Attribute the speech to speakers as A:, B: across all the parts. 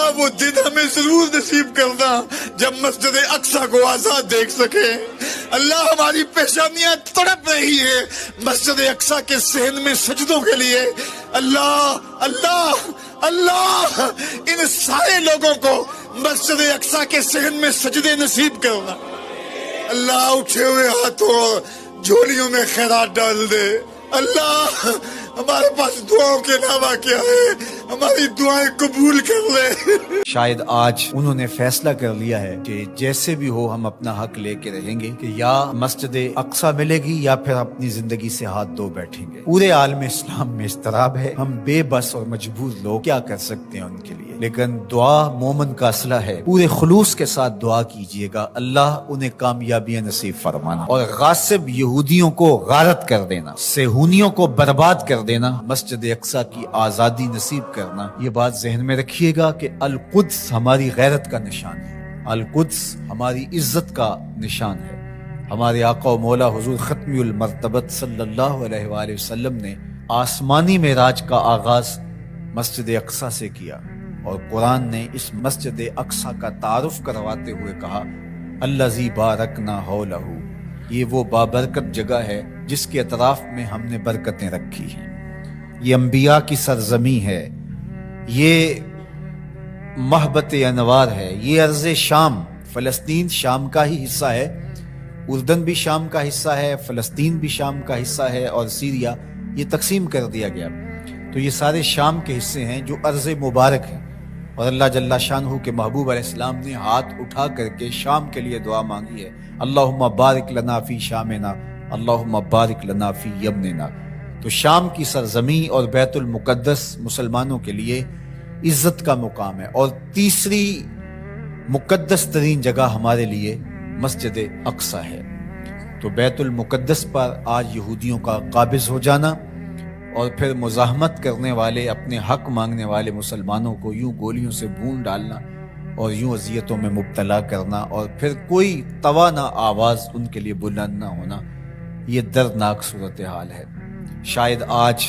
A: اللہ وہ دن ہمیں ضرور نصیب کرنا جب مسجد اقصی کو آزاد دیکھ سکے. اللہ ہماری پیشانیاں تڑپ رہی ہے مسجد اقصی کے صحن میں سجدوں کے لیے. اللہ اللہ اللہ ان سارے لوگوں کو مسجد اقصی کے صحن میں سجدے نصیب کرنا. اللہ اٹھے ہوئے ہاتھوں جھولیوں میں خیرات ڈال دے. اللہ ہمارے پاس دعاؤں کے علاوہ کیا ہے, ہماری دعائیں قبول کر لے.
B: شاید آج انہوں نے فیصلہ کر لیا ہے کہ جیسے بھی ہو ہم اپنا حق لے کے رہیں گے, کہ یا مسجد اقصی ملے گی یا پھر اپنی زندگی سے ہاتھ دھو بیٹھیں گے. پورے عالم اسلام میں اضطراب ہے, ہم بے بس اور مجبور لوگ کیا کر سکتے ہیں ان کے لیے. لیکن دعا مومن کا اسلحہ ہے, پورے خلوص کے ساتھ دعا کیجئے گا, اللہ انہیں کامیابیاں نصیب فرمانا اور غاصب یہودیوں کو غارت کر دینا, صہیونیوں کو برباد کر دینا, مسجد اقصی کی آزادی نصیب کرنا. یہ بات ذہن میں رکھیے گا کہ القدس ہماری غیرت کا نشان ہے, القدس ہماری عزت کا نشان ہے. ہمارے آقا و مولا حضور ختمی المرتبت صلی اللہ علیہ وآلہ وسلم نے آسمانی معراج کا آغاز مسجد اقصی سے کیا, اور قرآن نے اس مسجد اقصی کا تعارف کرواتے ہوئے کہا الذی بارکنا حولہ, یہ وہ بابرکت جگہ ہے جس کے اطراف میں ہم نے برکتیں رکھی ہیں. یہ انبیاء کی سرزمین ہے, یہ محبت انوار ہے, یہ ارض شام, فلسطین شام کا ہی حصہ ہے, اردن بھی شام کا حصہ ہے, فلسطین بھی شام کا حصہ ہے, اور سیریا یہ تقسیم کر دیا گیا. تو یہ سارے شام کے حصے ہیں جو ارض مبارک ہیں. اور اللہ جل شانہ کے محبوب علیہ السلام نے ہاتھ اٹھا کر کے شام کے لیے دعا مانگی ہے, اللہم بارک لنا فی شامنا, اللہم بارک لنا فی یمننا. تو شام کی سرزمین اور بیت المقدس مسلمانوں کے لیے عزت کا مقام ہے. اور تیسری مقدس ترین جگہ ہمارے لیے مسجد اقصی ہے. تو بیت المقدس پر آج یہودیوں کا قابض ہو جانا اور پھر مزاحمت کرنے والے, اپنے حق مانگنے والے مسلمانوں کو یوں گولیوں سے بھون ڈالنا اور یوں اذیتوں میں مبتلا کرنا, اور پھر کوئی توانہ آواز ان کے لیے بلند نہ ہونا, یہ دردناک صورتحال ہے. شاید آج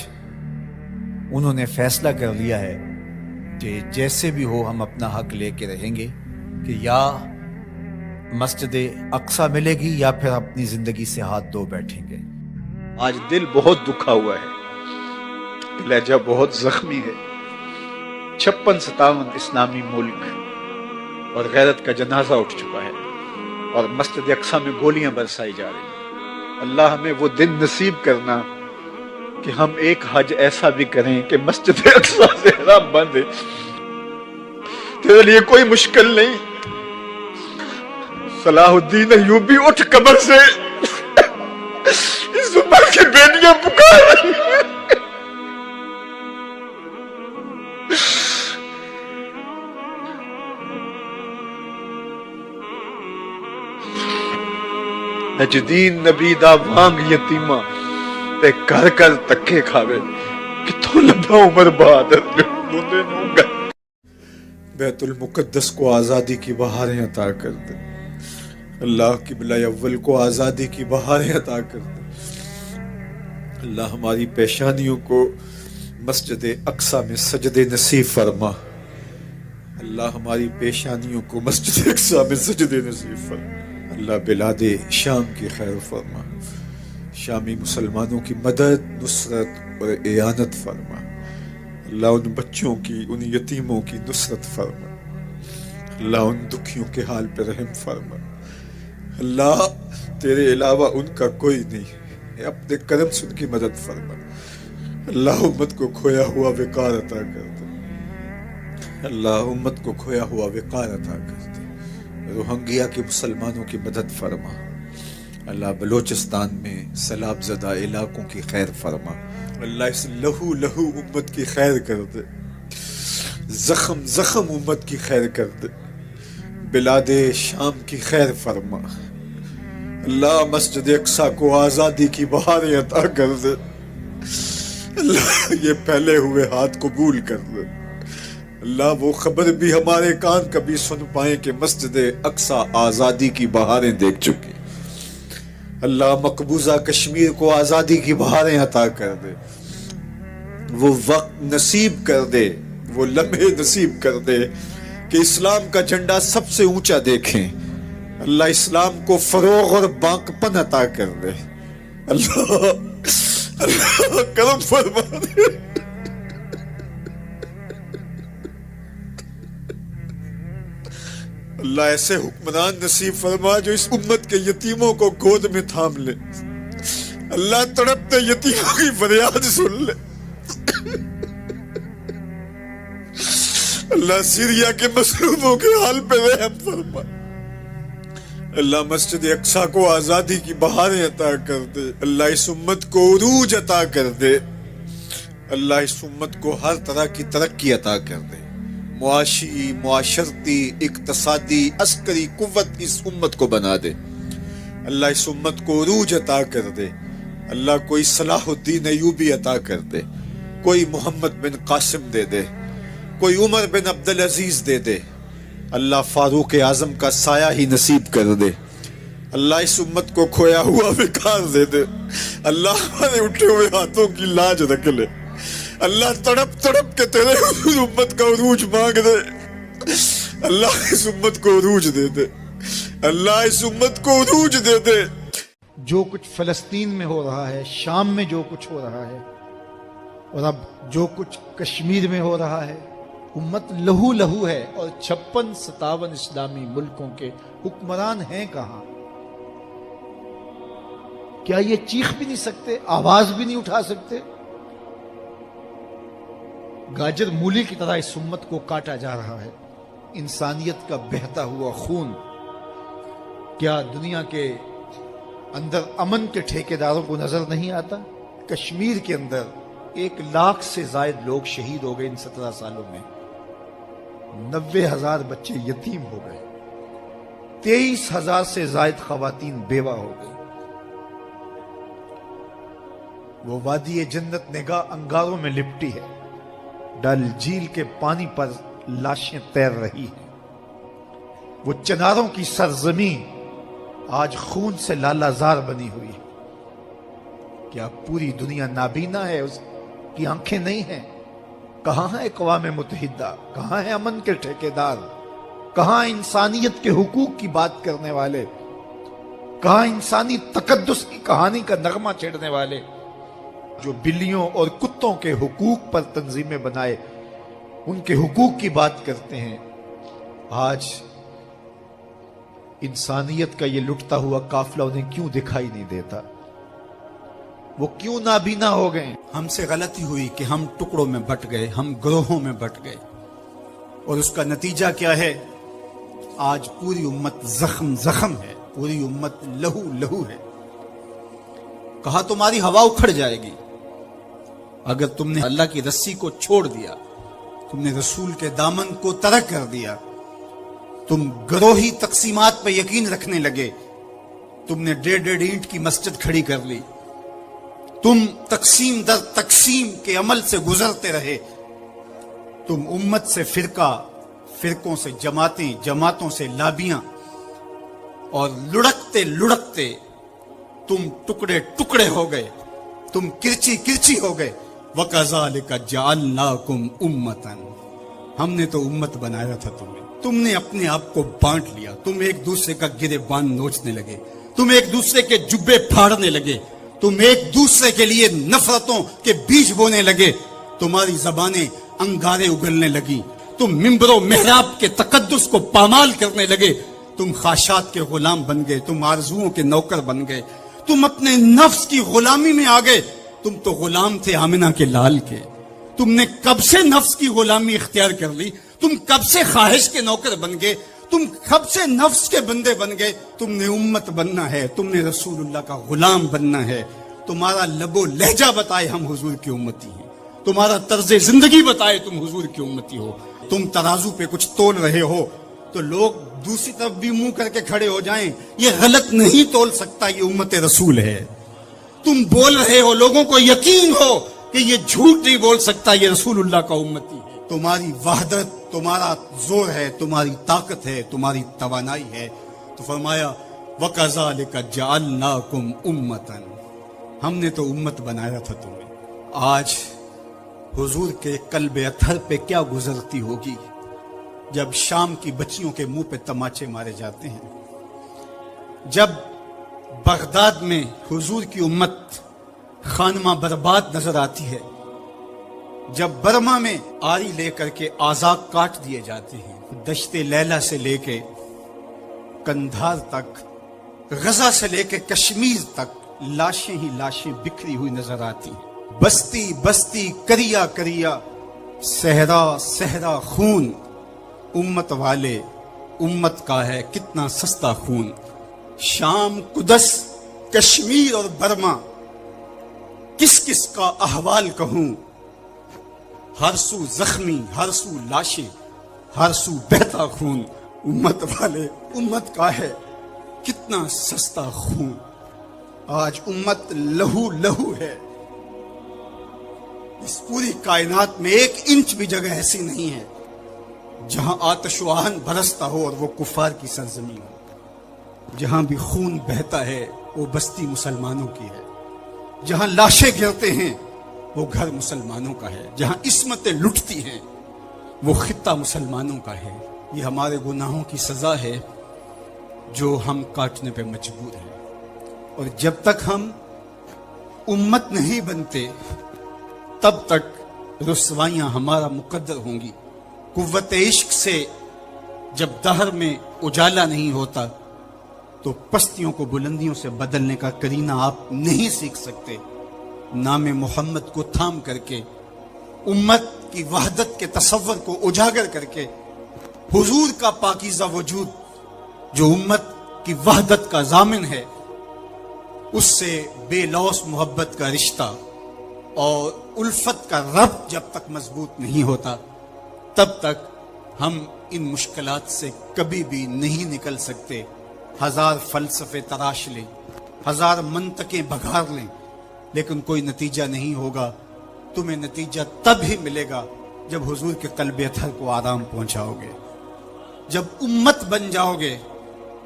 B: انہوں نے فیصلہ کر لیا ہے کہ جیسے بھی ہو ہم اپنا حق لے کے رہیں گے, کہ یا مسجد اقصی ملے گی یا پھر اپنی زندگی سے ہاتھ دھو بیٹھیں گے.
C: آج دل بہت دکھا ہوا ہے, لہجہ بہت زخمی ہے. 56-57 اسلامی ملک اور غیرت کا جنازہ اٹھ چکا ہے, اور مسجد اقصی میں گولیاں برسائی جا رہی ہیں. اللہ ہمیں وہ دن نصیب کرنا کہ ہم ایک حج ایسا بھی کریں کہ مسجد اقصی سے حرام بند ہے. تیرے لیے کوئی مشکل نہیں. صلاح الدین ایوبی اٹھ قبر سے, اس عمر کی بیٹیاں پکار رہی ہیں. نجدین نبی دا وانگ یتیمہ تے کر کر تکے کھاوے, کتوں لبا عمر بہادر بندے نونگا.
A: بیت المقدس کو آزادی کی بہاریں عطا کر دے. اللہ قبلہ اول کو آزادی کی بہاریں عطا کر دے. اللہ ہماری پیشانیوں کو مسجد اقصی میں سجدے نصیب فرما. اللہ ہماری پیشانیوں کو مسجد اقصی میں سجدے نصیب فرما. اللہ بلاد شام کی خیر فرما, شامی مسلمانوں کی مدد, نصرت اور اعانت فرما. اللہ ان بچوں کی, ان یتیموں کی نصرت فرما. اللہ ان دکھیوں کے حال پہ رحم فرما. اللہ تیرے علاوہ ان کا کوئی نہیں, اپنے کرم سے ان کی مدد فرما. اللہ امت کو کھویا ہوا وقار عطا کر دے. اللہ امت کو کھویا ہوا وقار عطا کر دے. روہنگیا کے مسلمانوں کی مدد فرما. اللہ بلوچستان میں سیلاب زدہ علاقوں کی خیر فرما. اللہ اس لہو امت کی خیر کر دے. زخم امت کی خیر کر دے. بلاد شام کی خیر فرما. اللہ مسجد اقصی کو آزادی کی بہاریں عطا کر دے. اللہ یہ پھیلے ہوئے ہاتھ قبول کر دے. اللہ وہ خبر بھی ہمارے کان کبھی سن پائیں کہ مسجد اقصی آزادی کی بہاریں دیکھ چکی. اللہ مقبوضہ کشمیر کو آزادی کی بہاریں عطا کر دے. وہ وقت نصیب کر دے, وہ لمحے نصیب کر دے کہ اسلام کا جھنڈا سب سے اونچا دیکھیں. اللہ اسلام کو فروغ اور باقپن عطا کر دے. اللہ اللہ کرم فرما دے. اللہ ایسے حکمران نصیب فرما جو اس امت کے یتیموں کو گود میں تھام لے. اللہ تڑپتے یتیموں کی فریاد سن لے. اللہ سیریا کے مظلوموں کے حال پہ رحم فرما. اللہ مسجد اقصی کو آزادی کی بہاریں عطا کر دے. اللہ اس امت کو عروج عطا کر دے. اللہ اس امت کو ہر طرح کی ترقی عطا کر دے. معاشی، معاشرتی، اقتصادی، عسکری قوت اس امت کو بنا دے. اللہ اس امت کو عروج عطا کر دے. اللہ کوئی صلاح الدین ایوبی عطا کر دے، کوئی محمد بن قاسم دے دے، کوئی عمر بن عبدالعزیز دے دے. اللہ فاروق اعظم کا سایہ ہی نصیب کر دے. اللہ اس امت کو کھویا ہوا وقار دے دے. اللہ ہمارے اٹھے ہوئے ہاتھوں کی لاج رکھ لے. اللہ تڑپ تڑپ کے تیرے امت کا عروج مانگ دے. اللہ اس امت کو عروج دے دے. اللہ اس امت کو عروج دے دے.
B: جو کچھ فلسطین میں ہو رہا ہے، شام میں جو کچھ ہو رہا ہے، اور اب جو کچھ کشمیر میں ہو رہا ہے، امت لہو لہو ہے. اور 56-57 اسلامی ملکوں کے حکمران ہیں کہاں؟ کیا یہ چیخ بھی نہیں سکتے؟ آواز بھی نہیں اٹھا سکتے؟ گاجر مولی کی طرح اس امت کو کاٹا جا رہا ہے. انسانیت کا بہتا ہوا خون. کیا دنیا کے اندر امن کے ٹھیکیداروں کو نظر نہیں آتا؟ کشمیر کے اندر 1 لاکھ سے زائد لوگ شہید ہو گئے ان 17 سالوں میں. 90,000 بچے یتیم ہو گئے. 23,000 سے زائد خواتین بیوہ ہو گئی. وہ وادی جنت نگاہ انگاروں میں لپٹی ہے. ڈل جھیل کے پانی پر لاشیں تیر رہی ہیں. وہ چناروں کی سرزمین آج خون سے لالا زار بنی ہوئی ہے. کیا پوری دنیا نابینا ہے؟ اس کی آنکھیں نہیں ہیں؟ کہاں ہے اقوام متحدہ؟ کہاں ہے امن کے ٹھیکیدار؟ کہاں انسانیت کے حقوق کی بات کرنے والے؟ کہاں انسانی تقدس کی کہانی کا نغمہ چھیڑنے والے جو بلیوں اور کتوں کے حقوق پر تنظیمیں بنائے ان کے حقوق کی بات کرتے ہیں؟ آج انسانیت کا یہ لٹتا ہوا قافلہ انہیں کیوں دکھائی نہیں دیتا؟ وہ کیوں نابینا ہو گئے؟
D: ہم سے غلطی ہوئی کہ ہم ٹکڑوں میں بٹ گئے، ہم گروہوں میں بٹ گئے، اور اس کا نتیجہ کیا ہے؟ آج پوری امت زخم زخم ہے، پوری امت لہو لہو ہے. کہا تمہاری ہوا اکھڑ جائے گی اگر تم نے اللہ کی رسی کو چھوڑ دیا، تم نے رسول کے دامن کو ترک کر دیا، تم گروہی تقسیمات پہ یقین رکھنے لگے، تم نے 1.5 اینٹ کی مسجد کھڑی کر لی، تم تقسیم در تقسیم کے عمل سے گزرتے رہے، تم امت سے فرقہ، فرقوں سے جماعتیں، جماعتوں سے لابیاں، اور لڑکتے لڑکتے تم ٹکڑے ٹکڑے ہو گئے، تم کرچی کرچی ہو گئے. وَكَذَلِكَ جَعَلْنَاكُمْ أُمَّةً، ہم نے تو امت بنایا تھا تمہیں، تم نے اپنے آپ کو بانٹ لیا، تم ایک دوسرے کا گریبان نوچنے لگے، تم ایک دوسرے کے جبے پھاڑنے لگے، تم ایک دوسرے کے لیے نفرتوں کے بیج بونے لگے، تمہاری زبانیں انگارے اگلنے لگی، تم ممبر و محراب کے تقدس کو پامال کرنے لگے، تم خواہشات کے غلام بن گئے، تم آرزوؤں کے نوکر بن گئے، تم اپنے نفس کی غلامی میں آ گئے. تم تو غلام تھے آمنہ کے لال کے، تم نے کب سے نفس کی غلامی اختیار کر لی، تم کب سے خواہش کے نوکر بن گئے، تم کب سے نفس کے بندے بن گئے. تم نے امت بننا ہے، تم نے رسول اللہ کا غلام بننا ہے. تمہارا لب و لہجہ بتائے ہم حضور کی امتی ہیں، تمہارا طرز زندگی بتائے تم حضور کی امتی ہو. تم ترازو پہ کچھ تول رہے ہو تو لوگ دوسری طرف بھی منہ کر کے کھڑے ہو جائیں، یہ غلط نہیں تول سکتا، یہ امت رسول ہے. تم بول رہے ہو، لوگوں کو یقین ہو کہ یہ جھوٹ نہیں بول سکتا، یہ رسول اللہ کا امتی ہے. تمہاری وحدت، تمہارا زور ہے، تمہاری طاقت ہے، تمہاری توانائی ہے. تو فرمایا وَكَذَلِكَ جَعَلْنَاكُمْ أُمَّةً، ہم نے تو امت بنایا تھا تمہیں. آج حضور کے قلب اطہر پہ کیا گزرتی ہوگی؟ جب شام کی بچیوں کے منہ پہ تماچے مارے جاتے ہیں، جب بغداد میں حضور کی امت خانمہ برباد نظر آتی ہے، جب برما میں آری لے کر کے اعضاء کاٹ دیے جاتے ہیں، دشت لیلہ سے لے کے کندھار تک، غزہ سے لے کے کشمیر تک لاشیں ہی لاشیں بکھری ہوئی نظر آتی ہیں، بستی بستی کریا کریا، صحرا صحرا خون، امت والے امت کا ہے کتنا سستا خون، شام قدس کشمیر اور برما، کس کس کا احوال کہوں، ہر سو زخمی، ہر سو لاشیں، ہر سو بہتا خون، امت والے امت کا ہے کتنا سستا خون۔ آج امت لہو لہو ہے، اس پوری کائنات میں 1 انچ بھی جگہ ایسی نہیں ہے جہاں آتش و آہن برستا ہو اور وہ کفار کی سرزمین ہو۔ جہاں بھی خون بہتا ہے وہ بستی مسلمانوں کی ہے، جہاں لاشیں گرتے ہیں وہ گھر مسلمانوں کا ہے، جہاں عصمتیں لٹتی ہیں وہ خطہ مسلمانوں کا ہے۔ یہ ہمارے گناہوں کی سزا ہے جو ہم کاٹنے پہ مجبور ہیں، اور جب تک ہم امت نہیں بنتے تب تک رسوائیاں ہمارا مقدر ہوں گی۔ قوت عشق سے جب دہر میں اجالا نہیں ہوتا تو پستیوں کو بلندیوں سے بدلنے کا کرینہ آپ نہیں سیکھ سکتے۔ نام محمد کو تھام کر کے، امت کی وحدت کے تصور کو اجاگر کر کے، حضور کا پاکیزہ وجود جو امت کی وحدت کا ضامن ہے، اس سے بے لوث محبت کا رشتہ اور الفت کا ربط جب تک مضبوط نہیں ہوتا تب تک ہم ان مشکلات سے کبھی بھی نہیں نکل سکتے۔ 1000 فلسفے تراش لیں، 1000 منطقیں بگھار لیں، لیکن کوئی نتیجہ نہیں ہوگا۔ تمہیں نتیجہ تب ہی ملے گا جب حضور کے قلب اطہر کو آرام پہنچاؤ گے، جب امت بن جاؤ گے،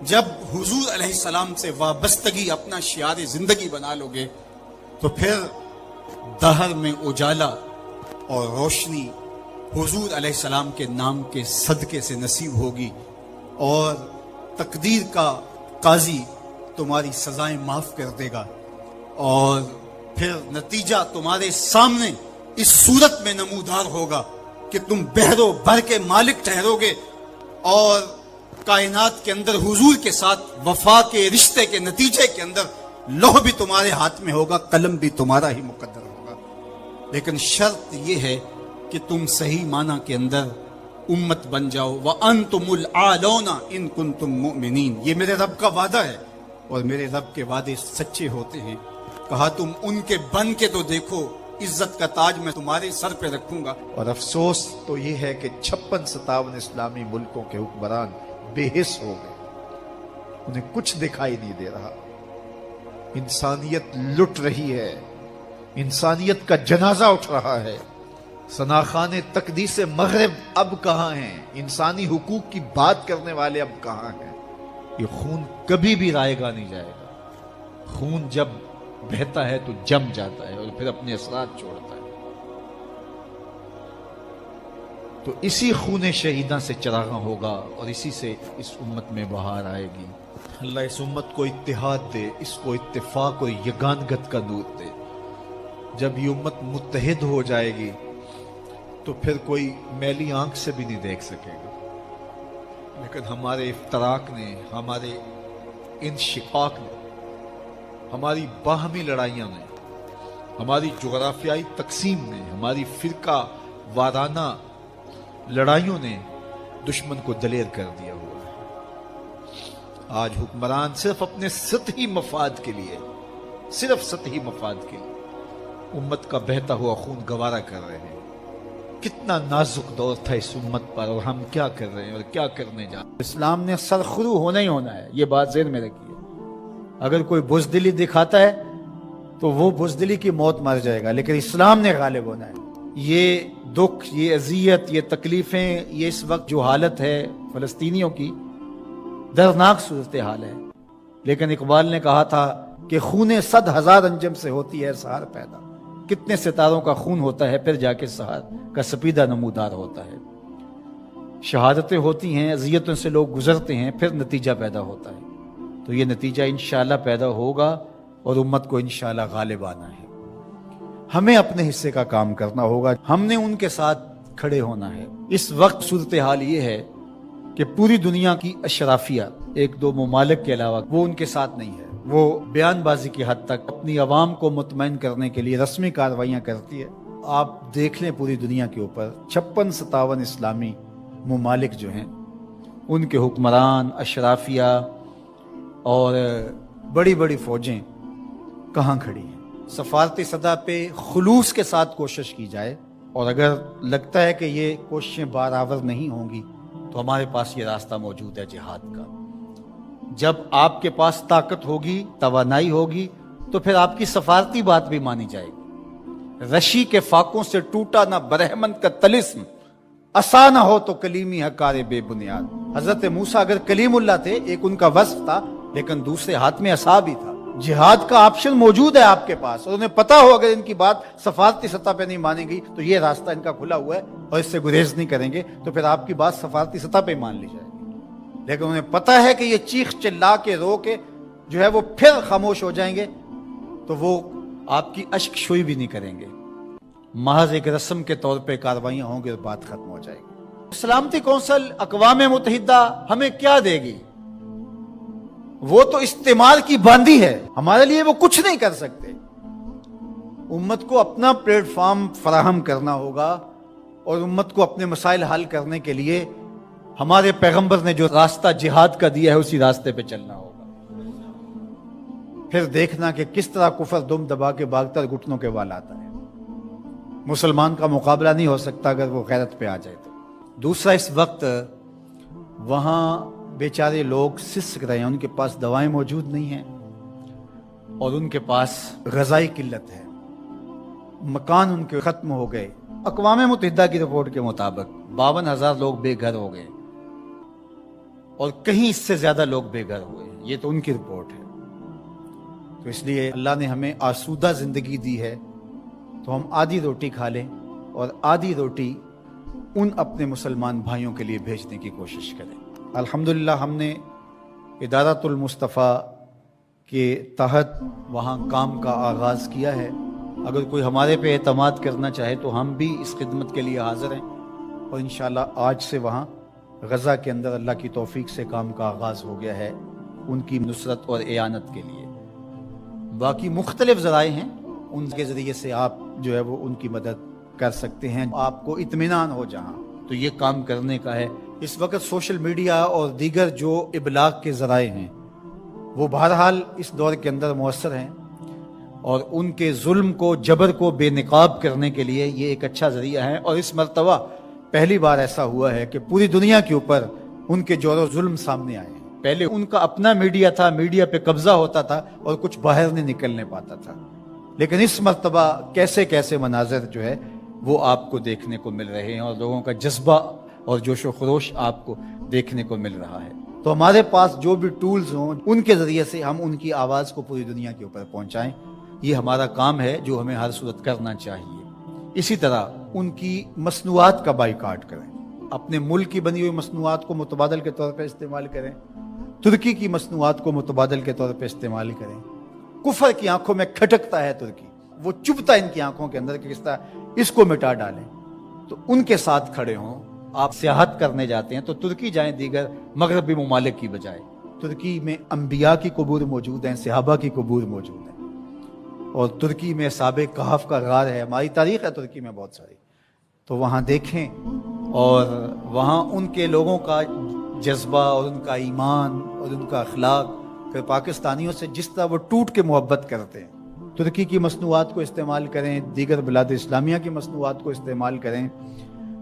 D: جب حضور علیہ السلام سے وابستگی اپنا شعار زندگی بنا لو گے، تو پھر دہر میں اجالا اور روشنی حضور علیہ السلام کے نام کے صدقے سے نصیب ہوگی، اور تقدیر کا قاضی تمہاری سزائیں معاف کر دے گا، اور پھر نتیجہ تمہارے سامنے اس صورت میں نمودار ہوگا کہ تم بحر و بر کے مالک ٹھہرو گے، اور کائنات کے اندر حضور کے ساتھ وفا کے رشتے کے نتیجے کے اندر لوح بھی تمہارے ہاتھ میں ہوگا، قلم بھی تمہارا ہی مقدر ہوگا۔ لیکن شرط یہ ہے کہ تم صحیح معنی کے اندر امت بن جاؤ۔ وَأَنْتُمُ الْعَالَوْنَ إِن كُنْتُم مُؤْمِنِينَ، یہ میرے رب کا وعدہ ہے، اور میرے رب کے وعدے سچے ہوتے ہیں۔ کہا تم ان کے بن کے تو دیکھو، عزت کا تاج میں تمہارے سر پہ رکھوں گا۔
B: اور افسوس تو یہ ہے کہ 56-57 اسلامی ملکوں کے حکمران بے حس ہو گئے، انہیں کچھ دکھائی نہیں دے رہا۔ انسانیت لٹ رہی ہے، انسانیت کا جنازہ اٹھ رہا ہے۔ ثناخان تقدیس مغرب اب کہاں ہیں؟ انسانی حقوق کی بات کرنے والے اب کہاں ہیں؟ یہ خون کبھی بھی رائے گا نہیں جائے گا۔ خون جب بہتا ہے تو جم جاتا ہے اور پھر اپنے اثرات چھوڑتا ہے۔ تو اسی خون شہیداں سے چراغاں ہوگا، اور اسی سے اس امت میں بہار آئے گی۔ اللہ اس امت کو اتحاد دے، اس کو اتفاق اور یگانگت کا نور دے۔ جب یہ امت متحد ہو جائے گی تو پھر کوئی میلی آنکھ سے بھی نہیں دیکھ سکے گا۔ لیکن ہمارے افتراق نے، ہمارے انشقاق نے، ہماری باہمی لڑائیاں نے، ہماری جغرافیائی تقسیم نے، ہماری فرقہ وارانہ لڑائیوں نے دشمن کو دلیر کر دیا ہوا ہے۔ آج حکمران صرف اپنے سطحی مفاد کے لیے، صرف سطحی مفاد کے لیے امت کا بہتا ہوا خون گوارا کر رہے ہیں۔ کتنا نازک دور تھا اس امت پر، اور ہم کیا کر رہے ہیں اور کیا کرنے جا رہے ہیں۔ اسلام نے سرخرو ہونا ہی ہونا ہے، یہ بات ذہن میں رکھیے۔ اگر کوئی بزدلی دکھاتا ہے تو وہ بزدلی کی موت مر جائے گا، لیکن اسلام نے غالب ہونا ہے۔ یہ دکھ، یہ اذیت، یہ تکلیفیں، یہ اس وقت جو حالت ہے فلسطینیوں کی، دردناک صورتحال ہے، لیکن اقبال نے کہا تھا کہ خون 100,000 انجم سے ہوتی ہے سحر پیدا۔ کتنے ستاروں کا خون ہوتا ہے پھر جا کے سحر کا سپیدہ نمودار ہوتا ہے۔ شہادتیں ہوتی ہیں، اذیتوں سے لوگ گزرتے ہیں، پھر نتیجہ پیدا ہوتا ہے، تو یہ نتیجہ انشاءاللہ پیدا ہوگا اور امت کو انشاءاللہ غالب آنا ہے۔ ہمیں اپنے حصے کا کام کرنا ہوگا، ہم نے ان کے ساتھ کھڑے ہونا ہے۔ اس وقت صورتحال یہ ہے کہ پوری دنیا کی اشرافیہ، ایک دو ممالک کے علاوہ، وہ ان کے ساتھ نہیں ہے۔ وہ بیان بازی کی حد تک اپنی عوام کو مطمئن کرنے کے لیے رسمی کارروائیاں کرتی ہے۔ آپ دیکھ لیں پوری دنیا کے اوپر 56-57 اسلامی ممالک جو ہیں، ان کے حکمران، اشرافیہ اور بڑی بڑی فوجیں کہاں کھڑی ہیں۔ سفارتی سطح پہ خلوص کے ساتھ کوشش کی جائے، اور اگر لگتا ہے کہ یہ کوششیں برآور نہیں ہوں گی تو ہمارے پاس یہ راستہ موجود ہے جہاد کا۔ جب آپ کے پاس طاقت ہوگی، توانائی ہوگی، تو پھر آپ کی سفارتی بات بھی مانی جائے گی۔ رشی کے فاقوں سے ٹوٹا نہ برہمن کا طلسم، عصا نہ ہو تو کلیمی حکار بے بنیاد۔ حضرت موسیٰ اگر کلیم اللہ تھے، ایک ان کا وصف تھا، لیکن دوسرے ہاتھ میں عصا بھی تھا۔ جہاد کا آپشن موجود ہے آپ کے پاس، اور انہیں پتا ہو اگر ان کی بات سفارتی سطح پہ نہیں مانے گی تو یہ راستہ ان کا کھلا ہوا ہے اور اس سے گریز نہیں کریں گے، تو پھر آپ کی بات سفارتی سطح پہ مان لی جائے گی۔ لیکن انہیں پتا ہے کہ یہ چیخ چلا کے رو کے جو ہے وہ پھر خاموش ہو جائیں گے، تو وہ آپ کی اشک شوئی بھی نہیں کریں گے، محض ایک رسم کے طور پہ کاروائیاں ہوں گی اور بات ختم ہو جائے گی۔ سلامتی کونسل اقوام متحدہ ہمیں کیا دے گی؟ وہ تو استعمار کی باندھی ہے، ہمارے لیے وہ کچھ نہیں کر سکتے۔ امت کو اپنا پلیٹ فارم فراہم کرنا ہوگا، اور امت کو اپنے مسائل حل کرنے کے لیے ہمارے پیغمبر نے جو راستہ جہاد کا دیا ہے اسی راستے پہ چلنا ہوگا۔ پھر دیکھنا کہ کس طرح کفر دم دبا کے بھاگتا گھٹنوں کے وال آتا ہے۔ مسلمان کا مقابلہ نہیں ہو سکتا اگر وہ غیرت پہ آ جائے تو۔ دوسرا، اس وقت وہاں بیچارے لوگ سسک رہے ہیں، ان کے پاس دوائیں موجود نہیں ہیں، اور ان کے پاس غذائی قلت ہے، مکان ان کے ختم ہو گئے۔ اقوام متحدہ کی رپورٹ کے مطابق 52,000 لوگ بے گھر ہو گئے، اور کہیں اس سے زیادہ لوگ بے گھر ہوئے، یہ تو ان کی رپورٹ ہے۔ تو اس لیے اللہ نے ہمیں آسودہ زندگی دی ہے، تو ہم آدھی روٹی کھا لیں اور آدھی روٹی ان اپنے مسلمان بھائیوں کے لیے بھیجنے کی کوشش کریں۔ الحمدللہ ہم نے ادارۃ المصطفیٰ کے تحت وہاں کام کا آغاز کیا ہے۔ اگر کوئی ہمارے پہ اعتماد کرنا چاہے تو ہم بھی اس خدمت کے لیے حاضر ہیں، اور انشاءاللہ آج سے وہاں غزہ کے اندر اللہ کی توفیق سے کام کا آغاز ہو گیا ہے ان کی نصرت اور اعانت کے لیے۔ باقی مختلف ذرائع ہیں، ان کے ذریعے سے آپ جو ہے وہ ان کی مدد کر سکتے ہیں۔ آپ کو اطمینان ہو جہاں تو یہ کام کرنے کا ہے۔ اس وقت سوشل میڈیا اور دیگر جو ابلاغ کے ذرائع ہیں وہ بہرحال اس دور کے اندر مؤثر ہیں، اور ان کے ظلم کو، جبر کو بے نقاب کرنے کے لیے یہ ایک اچھا ذریعہ ہے۔ اور اس مرتبہ پہلی بار ایسا ہوا ہے کہ پوری دنیا کے اوپر ان کے جور و ظلم سامنے آئے ہیں۔ پہلے ان کا اپنا میڈیا تھا، میڈیا پہ قبضہ ہوتا تھا اور کچھ باہر نہیں نکلنے پاتا تھا، لیکن اس مرتبہ کیسے کیسے مناظر جو ہے وہ آپ کو دیکھنے کو مل رہے ہیں، اور لوگوں کا جذبہ اور جوش و خروش آپ کو دیکھنے کو مل رہا ہے۔ تو ہمارے پاس جو بھی ٹولز ہوں ان کے ذریعے سے ہم ان کی آواز کو پوری دنیا کے اوپر پہنچائیں، یہ ہمارا کام ہے جو ہمیں ہر صورت کرنا چاہیے۔ اسی طرح ان کی مصنوعات کا بائیکاٹ کریں، اپنے ملک کی بنی ہوئی مصنوعات کو متبادل کے طور پہ استعمال کریں، ترکی کی مصنوعات کو متبادل کے طور پہ استعمال کریں۔ کفر کی آنکھوں میں کھٹکتا ہے ترکی، وہ چبھتا ہے ان کی آنکھوں کے اندر کہ کس طرح اس کو مٹا ڈالیں، تو ان کے ساتھ کھڑے ہوں۔ آپ سیاحت کرنے جاتے ہیں تو ترکی جائیں دیگر مغربی ممالک کی بجائے۔ ترکی میں انبیاء کی قبور موجود ہیں، صحابہ کی قبور موجود ہیں، اور ترکی میں اصحاب کہف کا غار ہے، ہماری تاریخ ہے ترکی میں بہت ساری، تو وہاں دیکھیں، اور وہاں ان کے لوگوں کا جذبہ اور ان کا ایمان اور ان کا اخلاق، پھر پاکستانیوں سے جس طرح وہ ٹوٹ کے محبت کرتے ہیں۔ ترکی کی مصنوعات کو استعمال کریں، دیگر بلاد اسلامیہ کی مصنوعات کو استعمال کریں،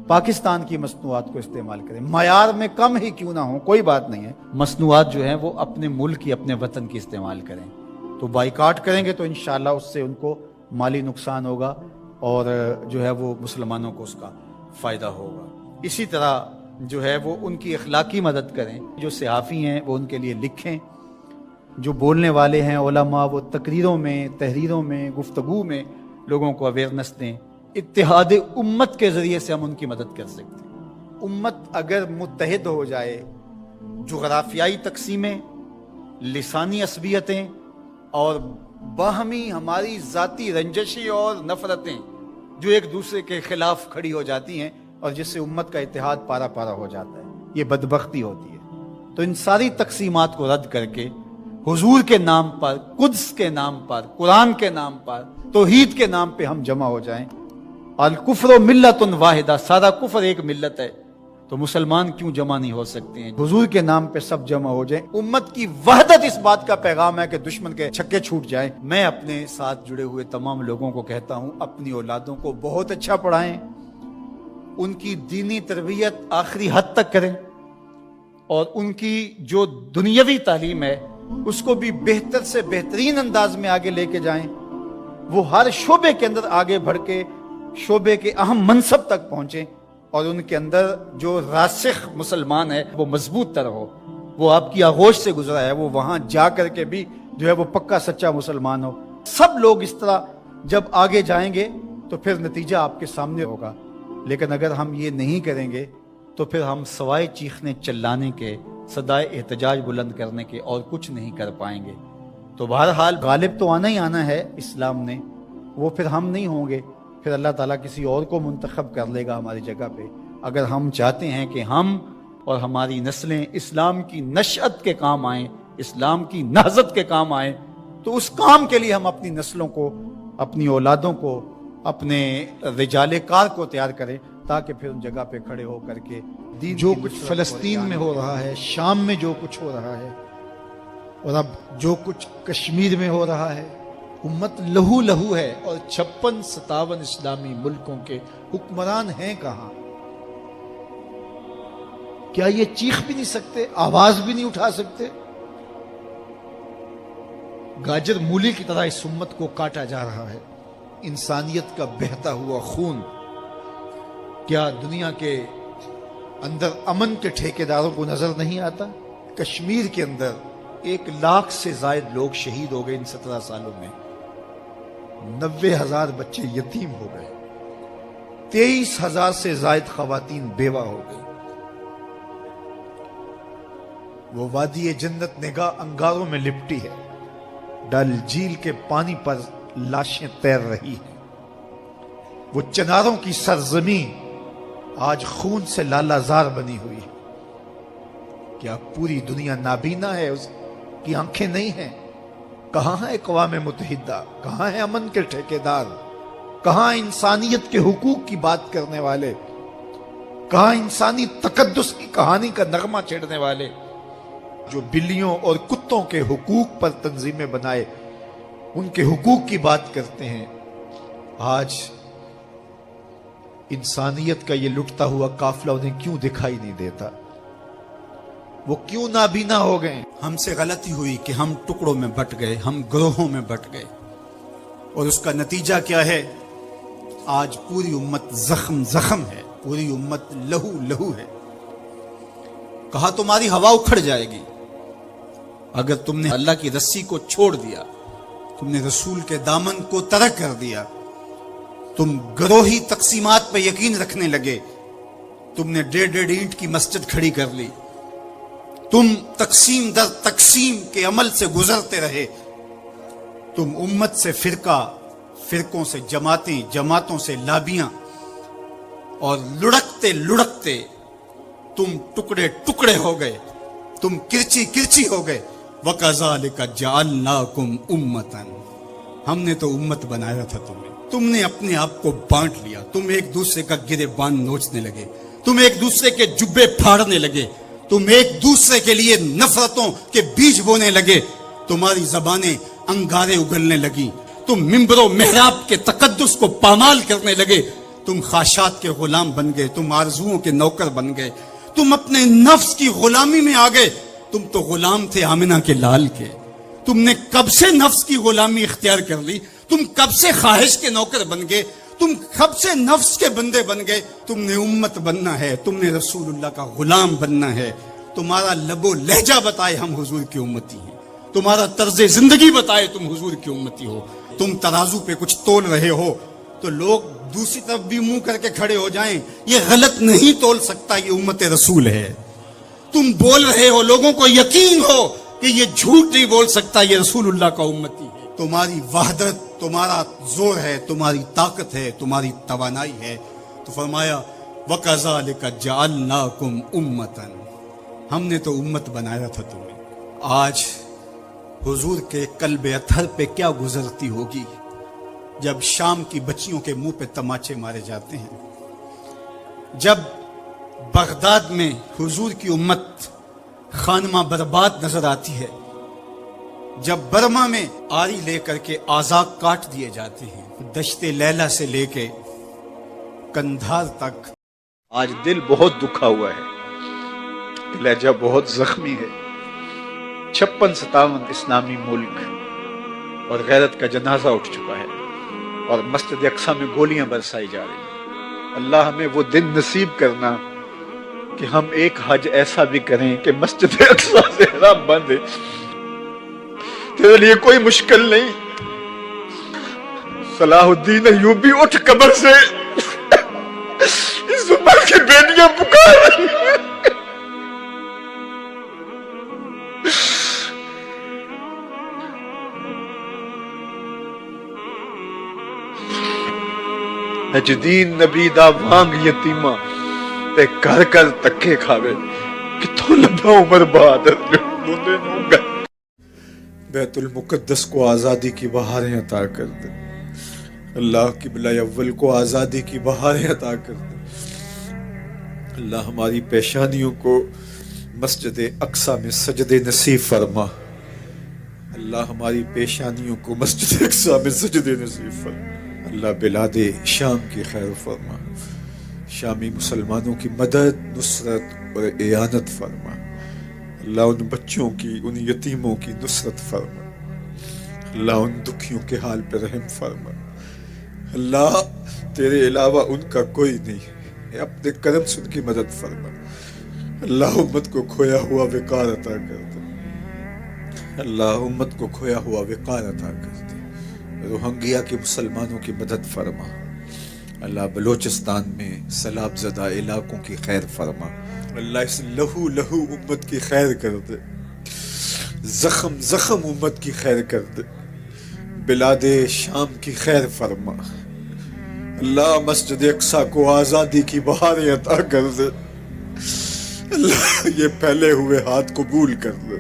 B: پاکستان کی مصنوعات کو استعمال کریں، معیار میں کم ہی کیوں نہ ہوں، کوئی بات نہیں ہے، مصنوعات جو ہیں وہ اپنے ملک کی، اپنے وطن کی استعمال کریں۔ تو بائیکاٹ کریں گے تو انشاءاللہ اس سے ان کو مالی نقصان ہوگا، اور جو ہے وہ مسلمانوں کو اس کا فائدہ ہوگا۔ اسی طرح جو ہے وہ ان کی اخلاقی مدد کریں، جو صحافی ہیں وہ ان کے لیے لکھیں، جو بولنے والے ہیں علماء وہ تقریروں میں، تحریروں میں، گفتگو میں لوگوں کو اویئرنس دیں۔ اتحاد امت کے ذریعے سے ہم ان کی مدد کر سکتے ہیں۔ امت اگر متحد ہو جائے، جغرافیائی تقسیمیں، لسانی عصبیتیں اور باہمی ہماری ذاتی رنجشیں اور نفرتیں جو ایک دوسرے کے خلاف کھڑی ہو جاتی ہیں اور جس سے امت کا اتحاد پارا پارا ہو جاتا ہے، یہ بدبختی ہوتی ہے۔ تو ان ساری تقسیمات کو رد کر کے حضور کے نام پر، قدس کے نام پر، قرآن کے نام پر، توحید کے نام پہ ہم جمع ہو جائیں۔ الکفر ملت واحدہ، سارا کفر ایک ملت ہے، تو مسلمان کیوں جمع نہیں ہو سکتے ہیں؟ حضور کے نام پہ سب جمع ہو جائیں۔ امت کی وحدت اس بات کا پیغام ہے کہ دشمن کے چھکے چھوٹ جائیں۔ میں اپنے ساتھ جڑے ہوئے تمام لوگوں کو کہتا ہوں، اپنی اولادوں کو بہت اچھا پڑھائیں، ان کی دینی تربیت آخری حد تک کریں، اور ان کی جو دنیاوی تعلیم ہے اس کو بھی بہتر سے بہترین انداز میں آگے لے کے جائیں۔ وہ ہر شعبے کے اندر آگے بڑھ کے شعبے کے اہم منصب تک پہنچیں، اور ان کے اندر جو راسخ مسلمان ہے وہ مضبوط تر ہو، وہ آپ کی آغوش سے گزرا ہے، وہ وہاں جا کر کے بھی جو ہے وہ پکا سچا مسلمان ہو۔ سب لوگ اس طرح جب آگے جائیں گے تو پھر نتیجہ آپ کے سامنے ہوگا۔ لیکن اگر ہم یہ نہیں کریں گے تو پھر ہم سوائے چیخنے چلانے کے، صدائے احتجاج بلند کرنے کے اور کچھ نہیں کر پائیں گے۔ تو بہرحال غالب تو آنا ہی آنا ہے اسلام نے، وہ پھر ہم نہیں ہوں گے، پھر اللہ تعالیٰ کسی اور کو منتخب کر لے گا ہماری جگہ پہ۔ اگر ہم چاہتے ہیں کہ ہم اور ہماری نسلیں اسلام کی نشأت کے کام آئیں، اسلام کی نہضت کے کام آئیں، تو اس کام کے لیے ہم اپنی نسلوں کو، اپنی اولادوں کو، اپنے رجال کار کو تیار کریں، تاکہ پھر ان جگہ پہ کھڑے ہو کر کے دین
D: جو
B: کی
D: کچھ
B: نصرت
D: فلسطین میں ہو رہا ہے، شام میں جو کچھ ہو رہا ہے، اور اب جو کچھ کشمیر میں ہو رہا ہے، امت لہو لہو ہے، اور 56-57 اسلامی ملکوں کے حکمران ہیں کہاں؟ کیا یہ چیخ بھی نہیں سکتے، آواز بھی نہیں اٹھا سکتے؟ گاجر مولی کی طرح اس امت کو کاٹا جا رہا ہے۔ انسانیت کا بہتا ہوا خون کیا دنیا کے اندر امن کے ٹھیکیداروں کو نظر نہیں آتا؟ کشمیر کے اندر 1 لاکھ سے زائد لوگ شہید ہو گئے ان 17 سالوں میں، 90,000 بچے یتیم ہو گئے، 23,000 سے زائد خواتین بیوہ ہو گئی۔ وہ وادی جنت نگاہ انگاروں میں لپٹی ہے، ڈل جھیل کے پانی پر لاشیں تیر رہی ہیں، وہ چناروں کی سرزمین آج خون سے لالا زار بنی ہوئی ہے۔ کیا پوری دنیا نابینا ہے؟ اس کی آنکھیں نہیں ہیں؟ کہاں ہے اقوام متحدہ؟ کہاں ہے امن کے ٹھیکیدار؟ کہاں انسانیت کے حقوق کی بات کرنے والے؟ کہاں انسانی تقدس کی کہانی کا نغمہ چھیڑنے والے؟ جو بلیوں اور کتوں کے حقوق پر تنظیمیں بنائے، ان کے حقوق کی بات کرتے ہیں، آج انسانیت کا یہ لٹتا ہوا قافلہ انہیں کیوں دکھائی نہیں دیتا؟ وہ کیوں نابینا ہو گئے؟ ہم سے غلطی ہوئی کہ ہم ٹکڑوں میں بٹ گئے، ہم گروہوں میں بٹ گئے، اور اس کا نتیجہ کیا ہے؟ آج پوری امت زخم زخم ہے، پوری امت لہو لہو ہے۔ کہا تمہاری ہوا اکھڑ جائے گی اگر تم نے اللہ کی رسی کو چھوڑ دیا، تم نے رسول کے دامن کو ترک کر دیا، تم گروہی تقسیمات پہ یقین رکھنے لگے، تم نے 1.5 اینٹ کی مسجد کھڑی کر لی، تم تقسیم در تقسیم کے عمل سے گزرتے رہے، تم امت سے فرقوں سے جماعتیں، جماعتوں سے لابیاں، اور لڑکتے لڑکتے تم ٹکڑے ٹکڑے ہو گئے، تم کرچی کرچی ہو گئے۔ وَكَذَلِكَ جَعَلْنَاكُمْ أُمَّةً، ہم نے تو امت بنایا تھا تمہیں، تم نے اپنے آپ کو بانٹ لیا، تم ایک دوسرے کا گریبان نوچنے لگے، تم ایک دوسرے کے جبے پھاڑنے لگے، تم ایک دوسرے کے لیے نفرتوں کے بیج بونے لگے، تمہاری زبانیں انگارے اگلنے لگی، تم ممبر و محراب کے تقدس کو پامال کرنے لگے، تم خواہشات کے غلام بن گئے، تم آرزوؤں کے نوکر بن گئے، تم اپنے نفس کی غلامی میں آ گئے۔ تم تو غلام تھے آمنہ کے لال کے، تم نے کب سے نفس کی غلامی اختیار کر لی، تم کب سے خواہش کے نوکر بن گئے، تم کب سے نفس کے بندے بن گئے۔ تم نے امت بننا ہے، تم نے رسول اللہ کا غلام بننا ہے۔ تمہارا لب و لہجہ بتائے ہم حضور کی امتی ہیں، تمہارا طرز زندگی بتائے تم حضور کی امتی ہو۔ تم ترازو پہ کچھ تول رہے ہو، تو لوگ دوسری طرف بھی منہ کر کے کھڑے ہو جائیں، یہ غلط نہیں تول سکتا، یہ امت رسول ہے۔ تم بول رہے ہو، لوگوں کو یقین ہو کہ یہ جھوٹ نہیں بول سکتا، یہ رسول اللہ کا امتی ہے۔ تمہاری وحدت، تمہارا زور ہے، تمہاری طاقت ہے، تمہاری توانائی ہے۔ تو فرمایا وَكَذَلِكَ جَعَلْنَاكُمْ أُمَّةً، ہم نے تو امت بنایا تھا تمہیں۔ آج حضور کے قلب اطہر پہ کیا گزرتی ہوگی جب شام کی بچیوں کے منہ پہ تماچے مارے جاتے ہیں، جب بغداد میں حضور کی امت خانمہ برباد نظر آتی ہے، جب برما میں آری لے کر کے اعضاء کاٹ دیے جاتے ہیں، دشت لیلہ سے لے کے کندھار تک۔
C: آج دل بہت دکھا ہوا ہے، لہجہ بہت زخمی ہے۔ 56-57 اسلامی ملک اور غیرت کا جنازہ اٹھ چکا ہے، اور مسجد اقصیٰ میں گولیاں برسائی جا رہی ہیں۔ اللہ ہمیں وہ دن نصیب کرنا کہ ہم ایک حج ایسا بھی کریں کہ مسجد اقصیٰ سے حرام بند ہے۔ تیرے لیے کوئی مشکل نہیں۔ صلاح الدین ایوبی اٹھ قبر سے، اس امت کی بیٹیاں پکار رہی ہیں۔ نجدین نبی دا وانگ یتیمہ تے کر کر تکے کھاوے، کتوں لبا عمر بہادر لوندے نونگا۔
A: بیت المقدس کو آزادی کی بہاریں عطا کر دے۔ اللہ قبلہ اول کو آزادی کی بہاریں عطا کر دے۔ اللہ ہماری پیشانیوں کو مسجد اقصیٰ میں سجدے نصیب فرما۔ اللہ ہماری پیشانیوں کو مسجد اقصیٰ میں سجدے نصیب فرما۔ اللہ بلاد شام کی خیر فرما، شامی مسلمانوں کی مدد، نصرت اور اعانت فرما۔ اللہ ان بچوں کی، ان یتیموں کی نصرت فرما۔ اللہ ان دکھیوں کے حال پہ رحم فرما۔ اللہ تیرے علاوہ ان کا کوئی نہیں ہے، اپنے کرم سے ان کی مدد فرما۔ اللہ امت کو کھویا ہوا وقار عطا کر دے۔ اللہ امت کو کھویا ہوا وقار عطا کر دے۔ روہنگیا کے مسلمانوں کی مدد فرما۔ اللہ بلوچستان میں سیلاب زدہ علاقوں کی خیر فرما۔ اللہ اس لہو امت کی خیر کر دے، زخم امت کی خیر کر دے۔ بلاد شام کی خیر فرما۔ اللہ مسجد اقصیٰ کو آزادی کی بہاریں عطا کر دے۔ اللہ یہ پھیلے ہوئے ہاتھ قبول کر دے۔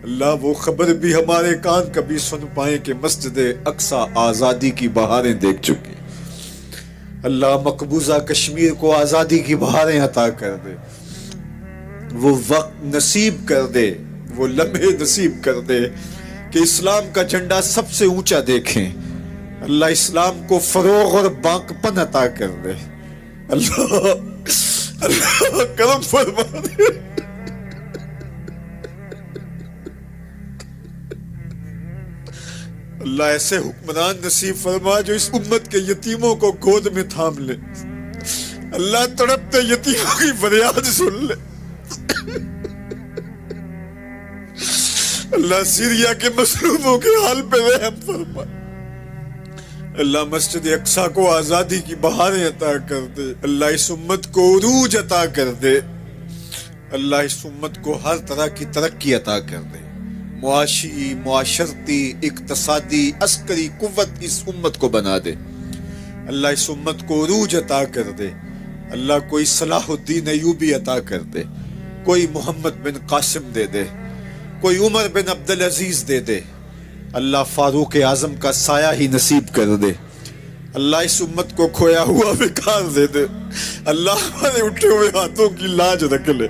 A: اللہ وہ خبر بھی ہمارے کان کبھی سن پائیں کہ مسجد اقصیٰ آزادی کی بہاریں دیکھ چکی۔ اللہ مقبوضہ کشمیر کو آزادی کی بہاریں عطا کر دے۔ وہ وقت نصیب کر دے، وہ لمحے نصیب کر دے کہ اسلام کا جھنڈا سب سے اونچا دیکھیں۔ اللہ اسلام کو فروغ اور باقپن عطا کر دے۔ اللہ کرم فرما دے۔ اللہ ایسے حکمران نصیب فرما جو اس امت کے یتیموں کو گود میں تھام لے۔ اللہ تڑپتے یتیموں کی فریاد سن لے۔ اللہ سیریا کے مظلوموں کے حال پہ رحم فرما۔ اللہ مسجد اقصیٰ کو آزادی کی بہاریں عطا کر دے۔ اللہ اس امت کو عروج عطا کر دے۔ اللہ اس امت کو ہر طرح کی ترقی عطا کر دے۔ معاشی، معاشرتی، اقتصادی، عسکری قوت اس امت کو بنا دے۔ اللہ اس امت کو عروج عطا کر دے۔ اللہ کوئی صلاح الدین ایوبی عطا کر دے، کوئی محمد بن قاسم دے دے، کوئی عمر بن عبدالعزیز دے دے۔ اللہ فاروق اعظم کا سایہ ہی نصیب کر دے۔ اللہ اس امت کو کھویا ہوا وقار دے دے۔ اللہ ہمارے اٹھے ہوئے ہاتھوں کی لاج رکھ لے۔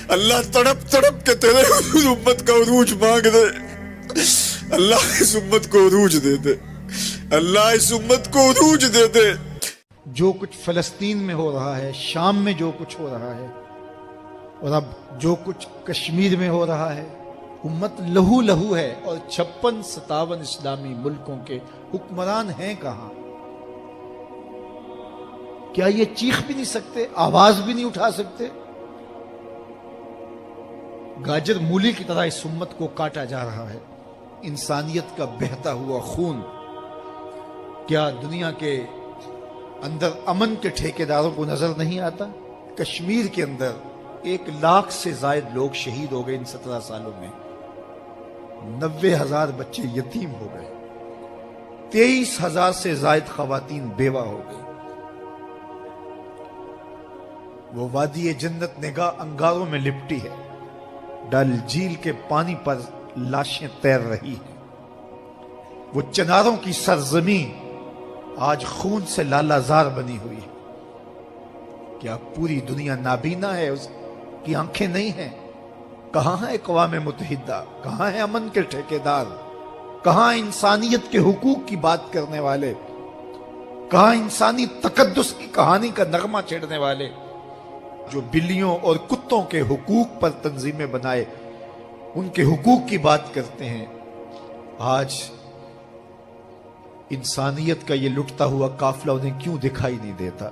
A: اللہ تڑپ کے تیرے حضور امت کا عروج مانگ دے۔ اللہ اس امت کو عروج دے دے۔ اللہ اس امت کو عروج دے دے۔
B: جو کچھ فلسطین میں ہو رہا ہے، شام میں جو کچھ ہو رہا ہے، اور اب جو کچھ کشمیر میں ہو رہا ہے، امت لہو ہے، اور 56-57 اسلامی ملکوں کے حکمران ہیں کہاں؟ کیا یہ چیخ بھی نہیں سکتے، آواز بھی نہیں اٹھا سکتے؟ گاجر مولی کی طرح اس امت کو کاٹا جا رہا ہے۔ انسانیت کا بہتا ہوا خون کیا دنیا کے اندر امن کے ٹھیکیداروں کو نظر نہیں آتا؟ کشمیر کے اندر 1 لاکھ سے زائد لوگ شہید ہو گئے ان 17 سالوں میں، 90,000 بچے یتیم ہو گئے، 23,000 سے زائد خواتین بیوہ ہو گئی۔ وہ وادی جنت نگاہ انگاروں میں لپٹی ہے، ڈل جھیل کے پانی پر لاشیں تیر رہی ہیں، وہ چناروں کی سرزمین آج خون سے لالہ زار بنی ہوئی ہے۔ کیا پوری دنیا نابینا ہے؟ اس کی آنکھیں نہیں ہیں؟ کہاں ہے اقوام متحدہ؟ کہاں ہے امن کے ٹھیکیدار؟ کہاں انسانیت کے حقوق کی بات کرنے والے؟ کہاں انسانی تقدس کی کہانی کا نغمہ چھیڑنے والے جو بلیوں اور کتوں کے حقوق پر تنظیمیں بنائے ان کے حقوق کی بات کرتے ہیں؟ آج انسانیت کا یہ لٹتا ہوا قافلہ انہیں کیوں دکھائی نہیں دیتا؟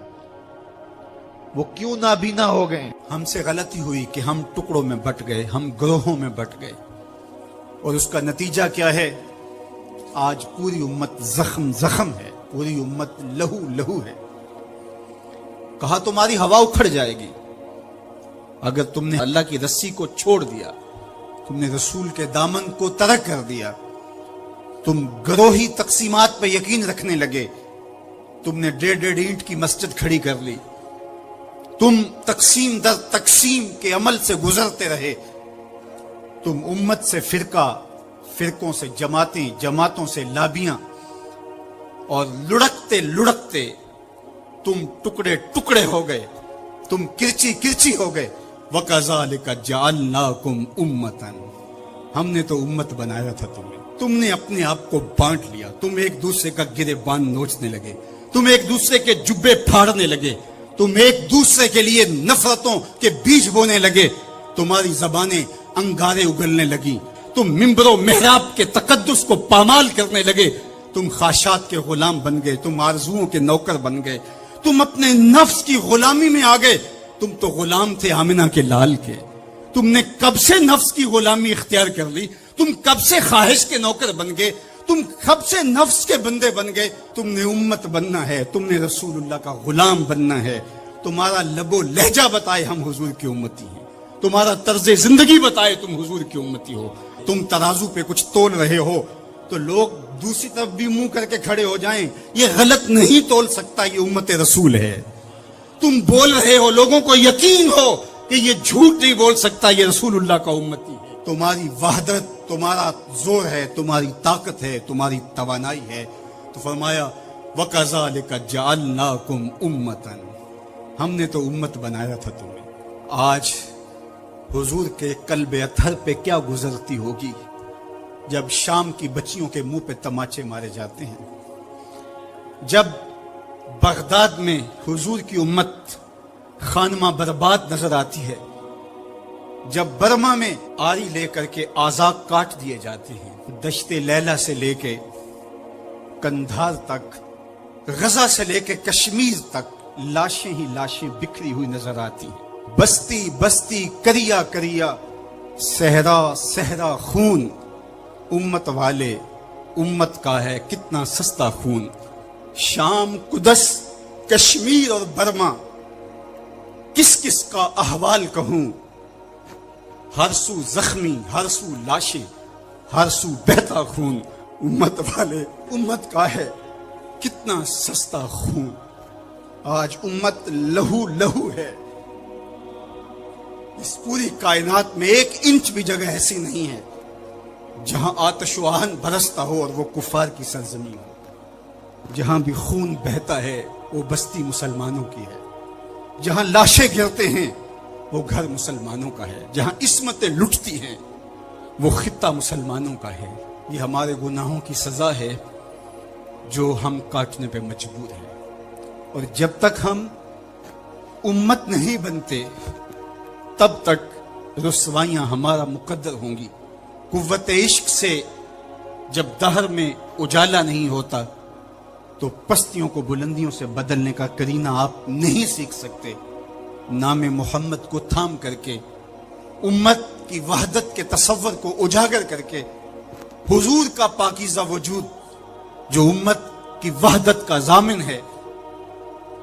B: وہ کیوں نابینا ہو گئے؟
D: ہم سے غلطی ہوئی کہ ہم ٹکڑوں میں بٹ گئے، ہم گروہوں میں بٹ گئے، اور اس کا نتیجہ کیا ہے؟ آج پوری امت زخم زخم ہے، پوری امت لہو لہو ہے۔ کہا تمہاری ہوا اکھڑ جائے گی اگر تم نے اللہ کی رسی کو چھوڑ دیا، تم نے رسول کے دامن کو ترک کر دیا، تم گروہی تقسیمات پہ یقین رکھنے لگے، تم نے 1.5 اینٹ کی مسجد کھڑی کر لی، تم تقسیم در تقسیم کے عمل سے گزرتے رہے، تم امت سے فرقہ، فرقوں سے جماعتیں، جماعتوں سے لابیاں، اور لڑکتے لڑکتے تم ٹکڑے ٹکڑے ہو گئے، تم کرچی کرچی ہو گئے۔ وَكَذَلِكَ جَعَلْنَاكُمْ أُمَّةً، ہم نے تو امت بنایا تھا تمہیں، تم نے اپنے آپ کو بانٹ لیا، تم ایک دوسرے کا گریبان نوچنے لگے، تم ایک دوسرے کے جبے پھاڑنے لگے، تم ایک دوسرے کے لیے نفرتوں کے بیج بونے لگے، تمہاری زبانیں انگارے اگلنے لگی، تم منبر و محراب کے تقدس کو پامال کرنے لگے، تم خواہشات کے غلام بن گئے، تم آرزوؤں کے نوکر بن گئے، تم اپنے نفس کی غلامی میں آ گئے۔ تم تو غلام تھے آمنہ کے لال کے، تم نے کب سے نفس کی غلامی اختیار کر لی، تم کب سے خواہش کے نوکر بن گئے، تم کب سے نفس کے بندے بن گئے۔ تم نے امت بننا ہے، تم نے رسول اللہ کا غلام بننا ہے۔ تمہارا لب و لہجہ بتائے ہم حضور کی امتی ہیں، تمہارا طرز زندگی بتائے تم حضور کی امتی ہو۔ تم ترازو پہ کچھ تول رہے ہو تو لوگ دوسری طرف بھی منہ کر کے کھڑے ہو جائیں، یہ غلط نہیں تول سکتا، یہ امت رسول ہے۔ تم بول رہے ہو، لوگوں کو یقین ہو کہ یہ جھوٹ نہیں بول سکتا، یہ رسول اللہ کا امتی ہے۔ تمہاری وحدت، تمہارا زور ہے، تمہاری طاقت ہے، تمہاری توانائی ہے۔ تو فرمایا وَكَذَلِكَ جَعَلْنَاكُمْ أُمَّةً، ہم نے تو امت بنایا تھا تمہیں۔ آج حضور کے قلب اطہر پہ کیا گزرتی ہوگی جب شام کی بچیوں کے منہ پہ تماچے مارے جاتے ہیں، جب بغداد میں حضور کی امت خانمہ برباد نظر آتی ہے، جب برما میں آری لے کر کے اعضاء کاٹ دیے جاتے ہیں، دشت لیلہ سے لے کے کندھار تک، غزہ سے لے کے کشمیر تک لاشیں ہی لاشیں بکھری ہوئی نظر آتی ہیں، بستی بستی کریا کریا، صحرا صحرا خون، امت والے امت کا ہے کتنا سستا خون۔ شام، قدس، کشمیر اور برما، کس کس کا احوال کہوں، ہر سو زخمی، ہر سو لاشیں، ہر سو بہتا خون۔ امت والے امت کا ہے کتنا سستا خون۔ آج امت لہو لہو ہے، اس پوری کائنات میں 1 انچ بھی جگہ ایسی نہیں ہے جہاں آتش و آہن برستا ہو اور وہ کفار کی سرزمین ہو۔ جہاں بھی خون بہتا ہے وہ بستی مسلمانوں کی ہے، جہاں لاشیں گرتے ہیں وہ گھر مسلمانوں کا ہے، جہاں عصمتیں لٹتی ہیں وہ خطہ مسلمانوں کا ہے۔ یہ ہمارے گناہوں کی سزا ہے جو ہم کاٹنے پہ مجبور ہیں، اور جب تک ہم امت نہیں بنتے تب تک رسوائیاں ہمارا مقدر ہوں گی۔ قوت عشق سے جب دہر میں اجالا نہیں ہوتا تو پستیوں کو بلندیوں سے بدلنے کا کرینہ آپ نہیں سیکھ سکتے۔ نام محمد کو تھام کر کے، امت کی وحدت کے تصور کو اجاگر کر کے، حضور کا پاکیزہ وجود جو امت کی وحدت کا ضامن ہے،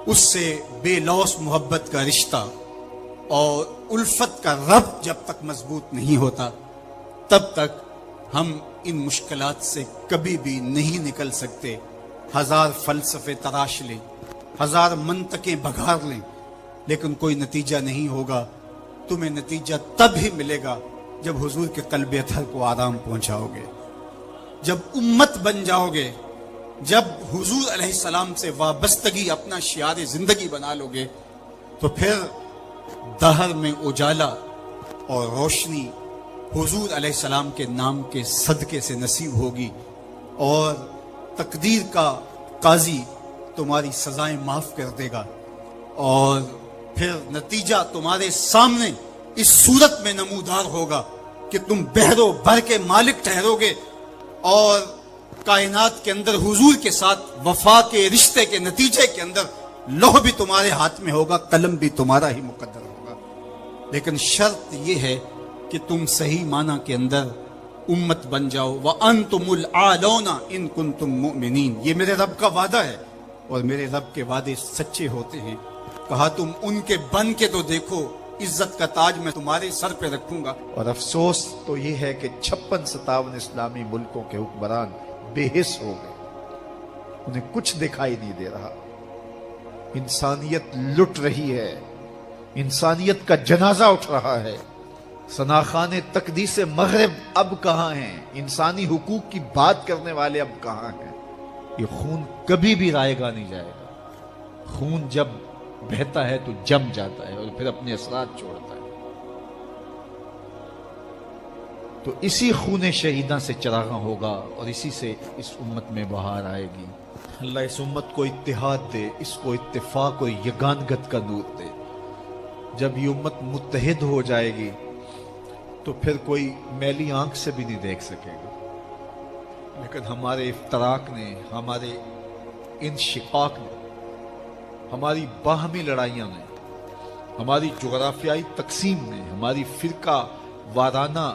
D: اس سے بے لوث محبت کا رشتہ اور الفت کا ربط جب تک مضبوط نہیں ہوتا، تب تک ہم ان مشکلات سے کبھی بھی نہیں نکل سکتے۔ ہزار فلسفے تراش لیں، ہزار منطقیں بگھار لیں، لیکن کوئی نتیجہ نہیں ہوگا۔ تمہیں نتیجہ تب ہی ملے گا جب حضور کے قلب اطہر کو آرام پہنچاؤ گے، جب امت بن جاؤ گے، جب حضور علیہ السلام سے وابستگی اپنا شعار زندگی بنا لو گے، تو پھر دہر میں اجالا اور روشنی حضور علیہ السلام کے نام کے صدقے سے نصیب ہوگی، اور تقدیر کا قاضی تمہاری سزائیں معاف کر دے گا، اور پھر نتیجہ تمہارے سامنے اس صورت میں نمودار ہوگا کہ تم بحر و بر کے مالک ٹھہرو گے، اور کائنات کے اندر حضور کے ساتھ وفا کے رشتے کے نتیجے کے اندر لوح بھی تمہارے ہاتھ میں ہوگا، قلم بھی تمہارا ہی مقدر ہوگا۔ لیکن شرط یہ ہے کہ تم صحیح معنی کے اندر امت بن جاؤ۔ وَأَنْتُمُ الْأَعْلَوْنَ إِن كُنتُم مُؤْمِنِينَ، یہ میرے رب کا وعدہ ہے، اور میرے رب کے وعدے سچے ہوتے ہیں۔ کہا تم ان کے بن کے تو دیکھو، عزت کا تاج میں تمہارے سر پہ رکھوں گا۔
B: اور افسوس تو یہ ہے کہ 56-57 اسلامی ملکوں کے حکمران بے حس ہو گئے، انہیں کچھ دکھائی نہیں دے رہا۔ انسانیت لٹ رہی ہے، انسانیت کا جنازہ اٹھ رہا ہے۔ ثناخان تقدیس مغرب اب کہاں ہیں؟ انسانی حقوق کی بات کرنے والے اب کہاں ہیں؟ یہ خون کبھی بھی رائے گا نہیں جائے گا۔ خون جب بہتا ہے تو جم جاتا ہے اور پھر اپنے اثرات چھوڑتا ہے۔ تو اسی خون شہیداں سے چراغاں ہوگا، اور اسی سے اس امت میں بہار آئے گی۔ اللہ اس امت کو اتحاد دے، اس کو اتفاق اور یگانگت کا نور دے۔ جب یہ امت متحد ہو جائے گی تو پھر کوئی میلی آنکھ سے بھی نہیں دیکھ سکے گا۔ لیکن ہمارے افتراق نے، ہمارے انشقاق نے، ہماری باہمی لڑائیاں نے، ہماری جغرافیائی تقسیم نے، ہماری فرقہ وارانہ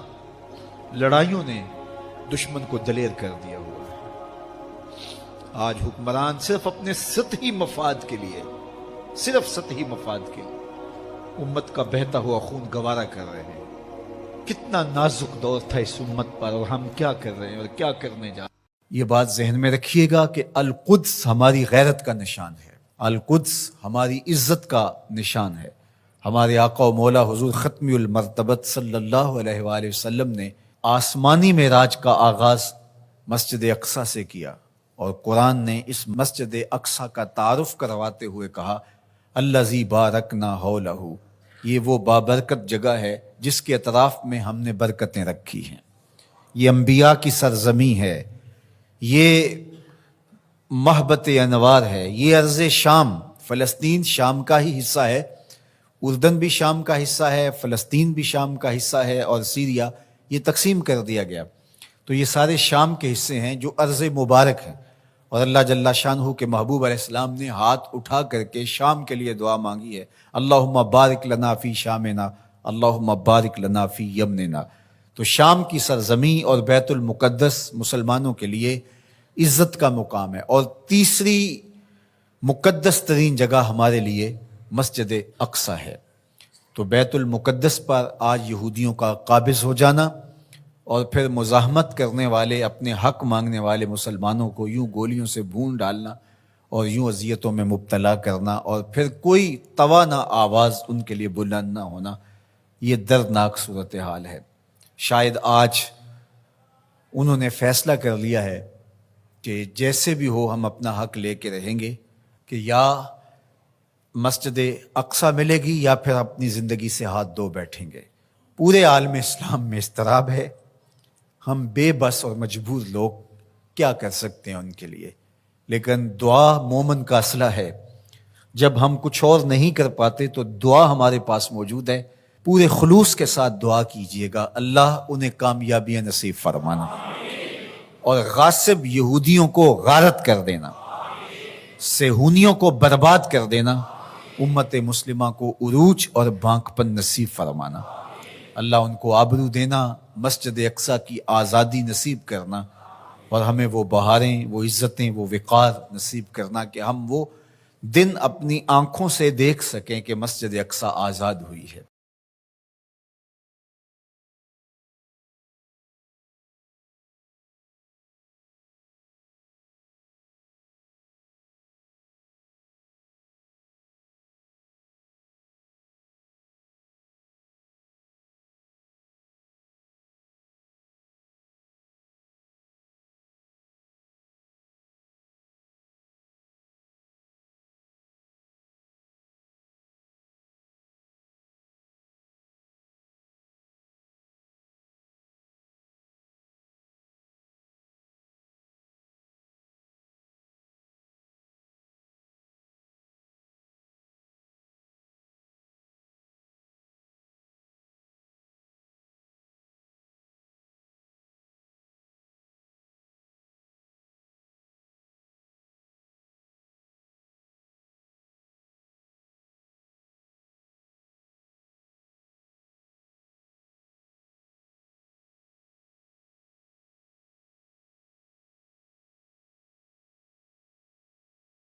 B: لڑائیوں نے دشمن کو دلیر کر دیا ہوا ہے۔ آج حکمران صرف اپنے سطحی مفاد کے لیے، صرف سطحی مفاد کے لیے امت کا بہتا ہوا خون گوارا کر رہے ہیں۔ کتنا نازک دور تھا اس امت پر، اور ہم کیا کر رہے ہیں اور کیا کرنے جا رہے ہیں۔ یہ بات ذہن میں رکھیے گا کہ القدس ہماری غیرت کا نشان ہے، القدس ہماری عزت کا نشان ہے۔ ہمارے آقا و مولا حضور ختمی المرتبت صلی اللہ علیہ وآلہ وسلم نے آسمانی معراج کا آغاز مسجد اقصی سے کیا، اور قرآن نے اس مسجد اقصی کا تعارف کرواتے ہوئے کہا الذی بارکنا حولہ، یہ وہ بابرکت جگہ ہے جس کے اطراف میں ہم نے برکتیں رکھی ہیں۔ یہ انبیاء کی سرزمین ہے، یہ محبت انوار ہے، یہ ارض شام، فلسطین شام کا ہی حصہ ہے، اردن بھی شام کا حصہ ہے، فلسطین بھی شام کا حصہ ہے، اور سیریا یہ تقسیم کر دیا گیا۔ تو یہ سارے شام کے حصے ہیں جو ارض مبارک ہیں، اور اللہ جل شانہ کے محبوب علیہ السلام نے ہاتھ اٹھا کر کے شام کے لیے دعا مانگی ہے، اللہم بارک لنا فی شامنا، اللہم بارک لنا فی یمننا۔ تو شام کی سرزمین اور بیت المقدس مسلمانوں کے لیے عزت کا مقام ہے۔ اور تیسری مقدس ترین جگہ ہمارے لیے مسجد اقصی ہے۔ تو بیت المقدس پر آج یہودیوں کا قابض ہو جانا، اور پھر مزاحمت کرنے والے، اپنے حق مانگنے والے مسلمانوں کو یوں گولیوں سے بھون ڈالنا اور یوں اذیتوں میں مبتلا کرنا، اور پھر کوئی توانا آواز ان کے لیے بلند نہ ہونا، یہ دردناک صورتحال ہے۔ شاید آج انہوں نے فیصلہ کر لیا ہے کہ جیسے بھی ہو ہم اپنا حق لے کے رہیں گے، کہ یا مسجد اقصی ملے گی یا پھر اپنی زندگی سے ہاتھ دھو بیٹھیں گے۔ پورے عالم اسلام میں اضطراب ہے، ہم بے بس اور مجبور لوگ کیا کر سکتے ہیں ان کے لیے۔ لیکن دعا مومن کا اسلحہ ہے، جب ہم کچھ اور نہیں کر پاتے تو دعا ہمارے پاس موجود ہے۔ پورے خلوص کے ساتھ دعا کیجئے گا، اللہ انہیں کامیابیاں نصیب فرمانا، اور غاصب یہودیوں کو غارت کر دینا، صہیونیوں کو برباد کر دینا، امت مسلمہ کو عروج اور بانکپن نصیب فرمانا، اللہ ان کو آبرو دینا، مسجد اقصی کی آزادی نصیب کرنا، اور ہمیں وہ بہاریں، وہ عزتیں، وہ وقار نصیب کرنا کہ ہم وہ دن اپنی آنکھوں سے دیکھ سکیں کہ مسجد اقصی آزاد ہوئی ہے۔